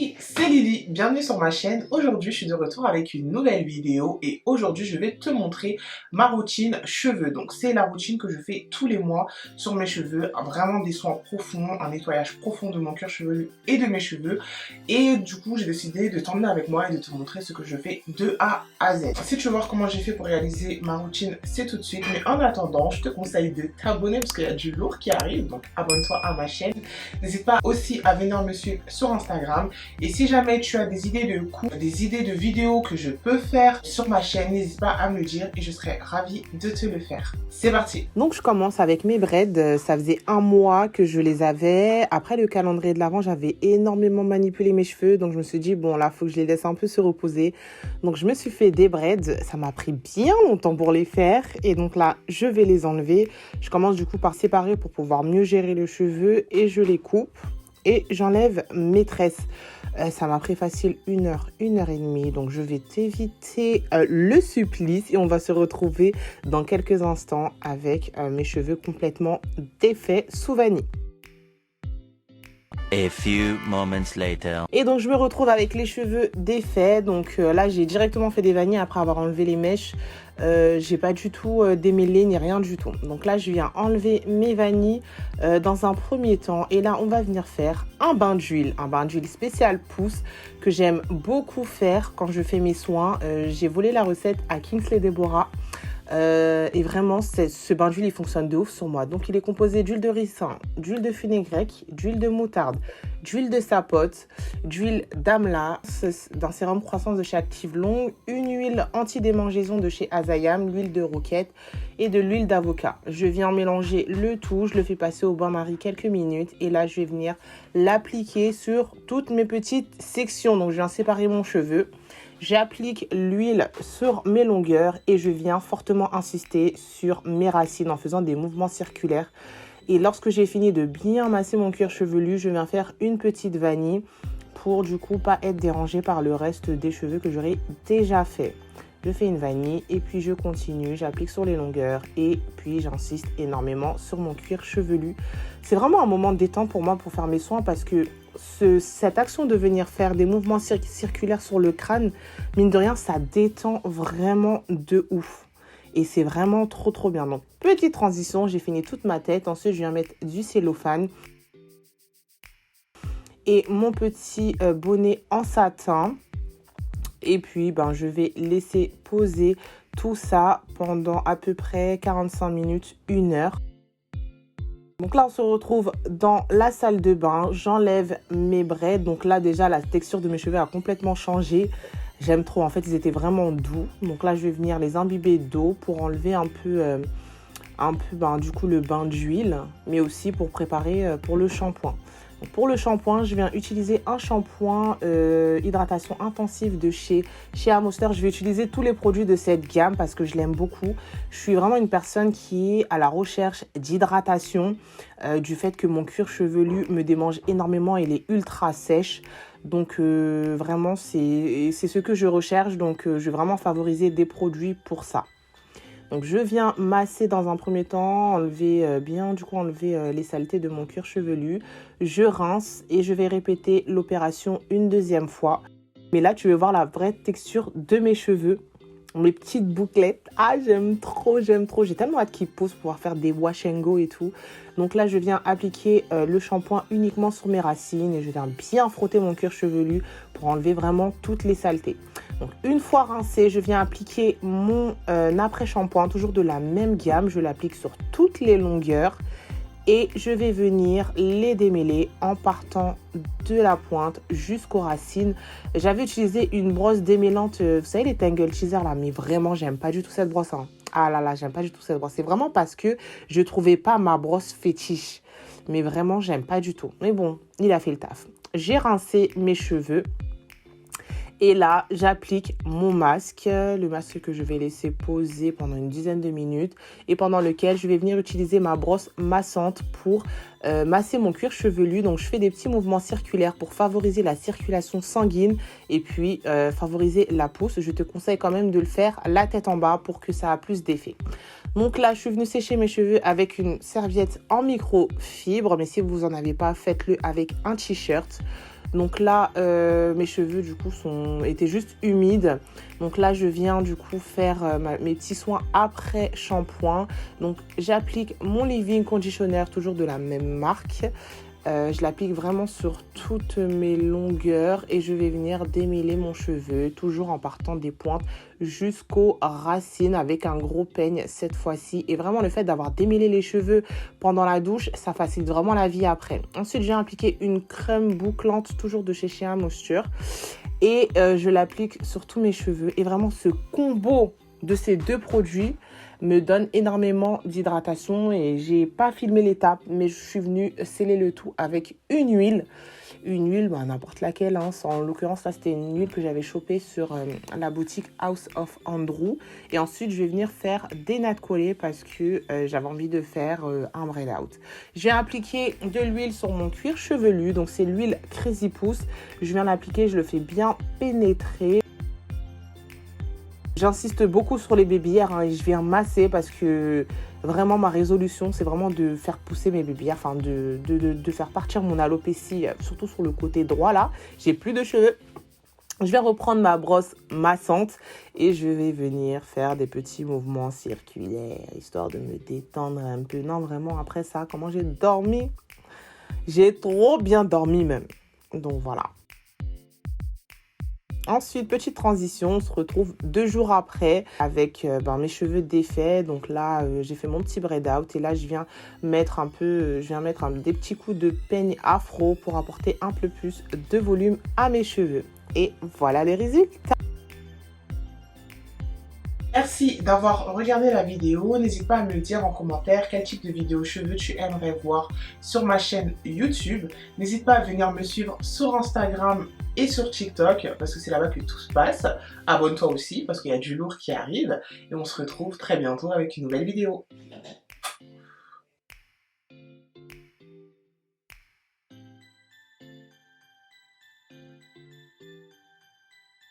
Hey, c'est Lily, bienvenue sur ma chaîne. Aujourd'hui, je suis de retour avec une nouvelle vidéo et aujourd'hui, je vais te montrer ma routine cheveux. Donc, c'est la routine que je fais tous les mois sur mes cheveux. Vraiment des soins profonds, un nettoyage profond de mon cuir chevelu et de mes cheveux. Et du coup, j'ai décidé de t'emmener avec moi et de te montrer ce que je fais de A à Z. Si tu veux voir comment j'ai fait pour réaliser ma routine, c'est tout de suite. Mais en attendant, je te conseille de t'abonner parce qu'il y a du lourd qui arrive. Donc, abonne-toi à ma chaîne. N'hésite pas aussi à venir me suivre sur Instagram. Et si jamais tu as des idées de coups, des idées de vidéos que je peux faire sur ma chaîne, n'hésite pas à me le dire et je serai ravie de te le faire. C'est parti! Donc je commence avec mes braids. Ça faisait un mois que je les avais. Après le calendrier de l'Avent, j'avais énormément manipulé mes cheveux. Donc je me suis dit, bon là, il faut que je les laisse un peu se reposer. Donc je me suis fait des braids. Ça m'a pris bien longtemps pour les faire. Et donc là, je vais les enlever. Je commence du coup par séparer pour pouvoir mieux gérer le cheveu. Et je les coupe. Et j'enlève mes tresses. Ça m'a pris facile 1 heure, 1 heure et demie. Donc, je vais t'éviter le supplice et on va se retrouver dans quelques instants avec mes cheveux complètement défaits sous vanille. A few moments later. Et donc, je me retrouve avec les cheveux défaits. Donc là, j'ai directement fait des vanilles après avoir enlevé les mèches. J'ai pas du tout démêlé ni rien du tout. Donc là, je viens enlever mes vanilles dans un premier temps. Et là, on va venir faire un bain d'huile spécial pousse que j'aime beaucoup faire quand je fais mes soins. J'ai volé la recette à Kingsley Deborah. Et vraiment, ce bain d'huile, il fonctionne de ouf sur moi. Donc, il est composé d'huile de ricin, d'huile de fenugrec, d'huile de moutarde, d'huile de sapote, d'huile d'amla, d'un sérum croissance de chez Active Long, une huile anti-démangeaison de chez Azayam, l'huile de roquette et de l'huile d'avocat. Je viens mélanger le tout, je le fais passer au bain-marie quelques minutes et là, je vais venir l'appliquer sur toutes mes petites sections. Donc, je viens séparer mon cheveu. J'applique l'huile sur mes longueurs et je viens fortement insister sur mes racines en faisant des mouvements circulaires. Et lorsque j'ai fini de bien masser mon cuir chevelu, je viens faire une petite vanille pour du coup pas être dérangée par le reste des cheveux que j'aurais déjà fait. Je fais une vanille et puis je continue, j'applique sur les longueurs et puis j'insiste énormément sur mon cuir chevelu. C'est vraiment un moment de détente pour moi pour faire mes soins parce que cette action de venir faire des mouvements circulaires sur le crâne, mine de rien, ça détend vraiment de ouf. Et c'est vraiment trop bien. Donc, petite transition, j'ai fini toute ma tête. Ensuite, je viens mettre du cellophane et mon petit bonnet en satin. Et puis, je vais laisser poser tout ça pendant à peu près 45 minutes, 1 heure. Donc là, on se retrouve dans la salle de bain. J'enlève mes braids. Donc là, déjà, la texture de mes cheveux a complètement changé. J'aime trop. En fait, ils étaient vraiment doux. Donc là, je vais venir les imbiber d'eau pour enlever un peu du coup, le bain d'huile. Mais aussi pour préparer pour le shampoing. Donc pour le shampoing, je viens utiliser un shampoing hydratation intensive de chez Amoster. Je vais utiliser tous les produits de cette gamme parce que je l'aime beaucoup. Je suis vraiment une personne qui est à la recherche d'hydratation du fait que mon cuir chevelu me démange énormément. Il est ultra sèche. Donc vraiment, c'est ce que je recherche. Donc je vais vraiment favoriser des produits pour ça. Donc, je viens masser dans un premier temps, enlever les saletés de mon cuir chevelu. Je rince et je vais répéter l'opération une deuxième fois. Mais là, tu veux voir la vraie texture de mes cheveux. Mes petites bouclettes. Ah, j'aime trop. J'ai tellement hâte qu'ils poussent pour pouvoir faire des wash and go et tout. Donc là, je viens appliquer le shampoing uniquement sur mes racines. Et je viens bien frotter mon cuir chevelu pour enlever vraiment toutes les saletés. Donc, une fois rincé, je viens appliquer mon après-shampoing, toujours de la même gamme. Je l'applique sur toutes les longueurs. Et je vais venir les démêler en partant de la pointe jusqu'aux racines. J'avais utilisé une brosse démêlante, vous savez les Tangle Teezer là, mais vraiment j'aime pas du tout cette brosse. Hein. Ah là, j'aime pas du tout cette brosse. C'est vraiment parce que je trouvais pas ma brosse fétiche. Mais vraiment j'aime pas du tout. Mais bon, il a fait le taf. J'ai rincé mes cheveux. Et là, j'applique mon masque, le masque que je vais laisser poser pendant une dizaine de minutes et pendant lequel je vais venir utiliser ma brosse massante pour masser mon cuir chevelu. Donc, je fais des petits mouvements circulaires pour favoriser la circulation sanguine et puis favoriser la pousse. Je te conseille quand même de le faire la tête en bas pour que ça ait plus d'effet. Donc là, je suis venue sécher mes cheveux avec une serviette en microfibre, mais si vous en avez pas, faites-le avec un t-shirt. Donc là, mes cheveux du coup étaient juste humides. Donc là, je viens du coup faire mes petits soins après shampoing. Donc j'applique mon leave-in conditioner, toujours de la même marque. Je l'applique vraiment sur toutes mes longueurs et je vais venir démêler mon cheveu, toujours en partant des pointes jusqu'aux racines avec un gros peigne cette fois-ci. Et vraiment, le fait d'avoir démêlé les cheveux pendant la douche, ça facilite vraiment la vie après. Ensuite, j'ai appliqué une crème bouclante, toujours de chez Shea Moisture. Et je l'applique sur tous mes cheveux. Et vraiment, ce combo de ces deux produits me donne énormément d'hydratation et j'ai pas filmé l'étape, mais je suis venue sceller le tout avec une huile, n'importe laquelle, hein. En l'occurrence là c'était une huile que j'avais chopée sur la boutique House of Andrew. Et ensuite je vais venir faire des nattes collées parce que j'avve envie de faire un braid out. J'ai appliqué de l'huile sur mon cuir chevelu, donc c'est l'huile Crazy Pousse. Je viens l'appliquer, je le fais bien pénétrer. J'insiste beaucoup sur les baby hairs, hein, et je viens masser parce que vraiment ma résolution c'est vraiment de faire pousser mes baby hairs, enfin de faire partir mon alopécie, surtout sur le côté droit là. J'ai plus de cheveux. Je vais reprendre ma brosse massante et je vais venir faire des petits mouvements circulaires histoire de me détendre un peu. Non vraiment après ça, comment j'ai dormi? J'ai trop bien dormi même. Donc voilà. Ensuite, petite transition, on se retrouve 2 jours après avec mes cheveux défaits. Donc là, j'ai fait mon petit braid out et là, je viens mettre des petits coups de peigne afro pour apporter un peu plus de volume à mes cheveux. Et voilà les résultats. Merci d'avoir regardé la vidéo. N'hésite pas à me le dire en commentaire quel type de vidéo cheveux tu aimerais voir sur ma chaîne YouTube. N'hésite pas à venir me suivre sur Instagram et sur TikTok parce que c'est là-bas que tout se passe. Abonne-toi aussi parce qu'il y a du lourd qui arrive et on se retrouve très bientôt avec une nouvelle vidéo.